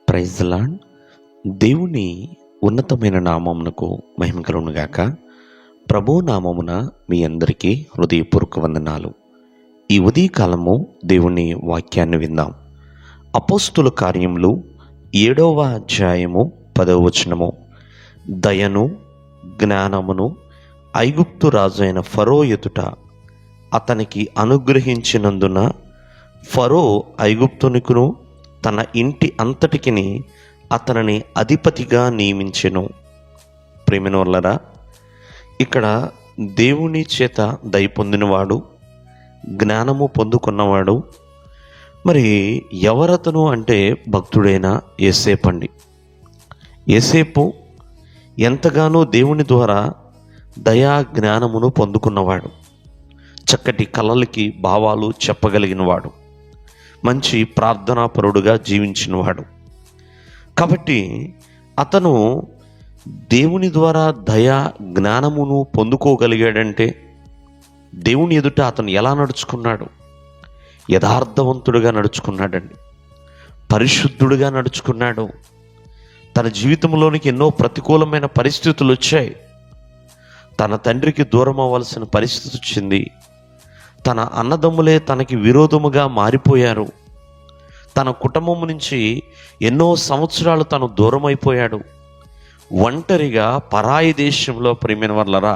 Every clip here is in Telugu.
Praise the lord. దేవుని ఉన్నతమైన నామమునకు మహిమ కలుగునుగాక. ప్రభువు నామమున మీ అందరికీ హృదయపూర్వక వందనాలు. ఈ ఉదయకాలము దేవుని వాక్యాన్ని విందాం. అపోస్తుల కార్యములు 7వ అధ్యాయము 10వ వచనము. దయను జ్ఞానమును ఐగుప్తు రాజు అయిన ఫరో ఎదుట అతనికి అనుగ్రహించినందున ఫరో ఐగుప్తునికును తన ఇంటి అంతటికిని అతనిని అధిపతిగా నియమించెను. ప్రేమినోళ్ళరా, ఇక్కడ దేవుని చేత దయ పొందినవాడు, జ్ఞానము పొందుకున్నవాడు మరి ఎవరతను అంటే భక్తుడైన యోసేపు అండి. యోసేపు ఎంతగానో దేవుని ద్వారా దయా జ్ఞానమును పొందుకున్నవాడు, చక్కటి కళలకి భావాలు చెప్పగలిగినవాడు, మంచి ప్రార్థనాపరుడుగా జీవించినవాడు. కాబట్టి అతను దేవుని ద్వారా దయా జ్ఞానమును పొందుకోగలిగాడంటే దేవుని ఎదుట అతను ఎలా నడుచుకున్నాడు? యథార్థవంతుడుగా నడుచుకున్నాడండి, పరిశుద్ధుడుగా నడుచుకున్నాడు. తన జీవితంలోనికి ఎన్నో ప్రతికూలమైన పరిస్థితులు వచ్చాయి. తన తండ్రికి దూరం అవ్వాల్సిన పరిస్థితి వచ్చింది. తన అన్నదమ్ములే తనకి విరోధముగా మారిపోయారు. తన కుటుంబం నుంచి ఎన్నో సంవత్సరాలు తను దూరం అయిపోయాడు. ఒంటరిగా పరాయి దేశంలో ప్రేమైన వాళ్ళరా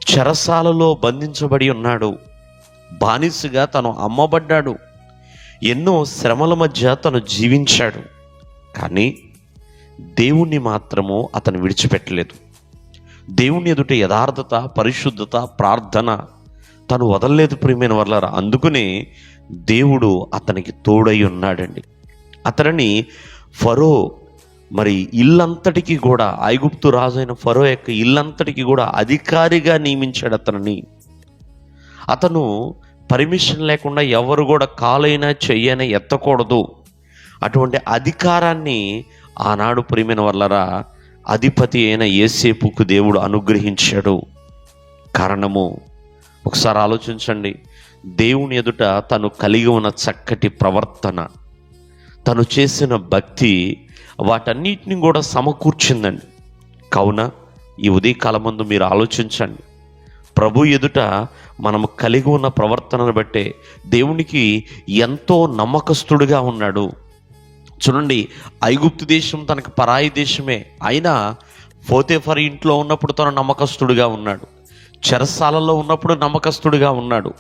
చెరసాలలో బంధించబడి ఉన్నాడు. బానిసగా తను అమ్మబడ్డాడు. ఎన్నో శ్రమల మధ్య తను జీవించాడు. కానీ దేవుణ్ణి మాత్రము అతను విడిచిపెట్టలేదు. దేవుని ఎదుట యథార్థత, పరిశుద్ధత, ప్రార్థన తను వదలలేదు ప్రియమైన వాళ్ళారా. అందుకనే దేవుడు అతనికి తోడై ఉన్నాడండి. అతనిని ఫరో మరి ఇల్లంతటికి కూడా, ఐగుప్తు రాజు అయిన ఫరో యొక్క ఇల్లంతటికి కూడా అధికారిగా నియమించాడు అతనిని. అతను పర్మిషన్ లేకుండా ఎవరు కూడా కాలైనా చెయ్యైనా ఎత్తకూడదు. అటువంటి అధికారాన్ని ఆనాడు ప్రియమైన వాళ్ళారా అధిపతి అయిన యోసేపుకు దేవుడు అనుగ్రహించాడు. కారణము ఒకసారి ఆలోచించండి. దేవుని ఎదుట తను కలిగి ఉన్న చక్కటి ప్రవర్తన, తను చేసిన భక్తి, వాటన్నిటిని కూడా సమకూర్చిందండి. కావున ఈ ఉదయకాలమందు మీరు ఆలోచించండి. ప్రభు ఎదుట మనము కలిగి ఉన్న ప్రవర్తనను బట్టే దేవునికి ఎంతో నమ్మకస్తుడిగా ఉన్నాడు. చూడండి, ఐగుప్తు దేశం తనకు పరాయి దేశమే అయినా పోతీఫరు ఇంట్లో ఉన్నప్పుడు తను నమ్మకస్తుడిగా ఉన్నాడు. చెరసాలలో ఉన్నప్పుడు నమ్మకస్తుడిగా ఉన్నాడు.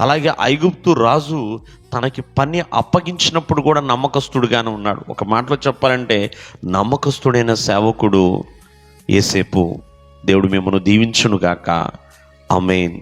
అలాగే ఐగుప్తు రాజు తనకి పని అప్పగించినప్పుడు కూడా నమ్మకస్తుడిగానే ఉన్నాడు. ఒక మాటలో చెప్పాలంటే నమ్మకస్తుడైన సేవకుడు యోసేపు. దేవుడు మిమ్మల్ని దీవించునుగాక. ఆమేన్.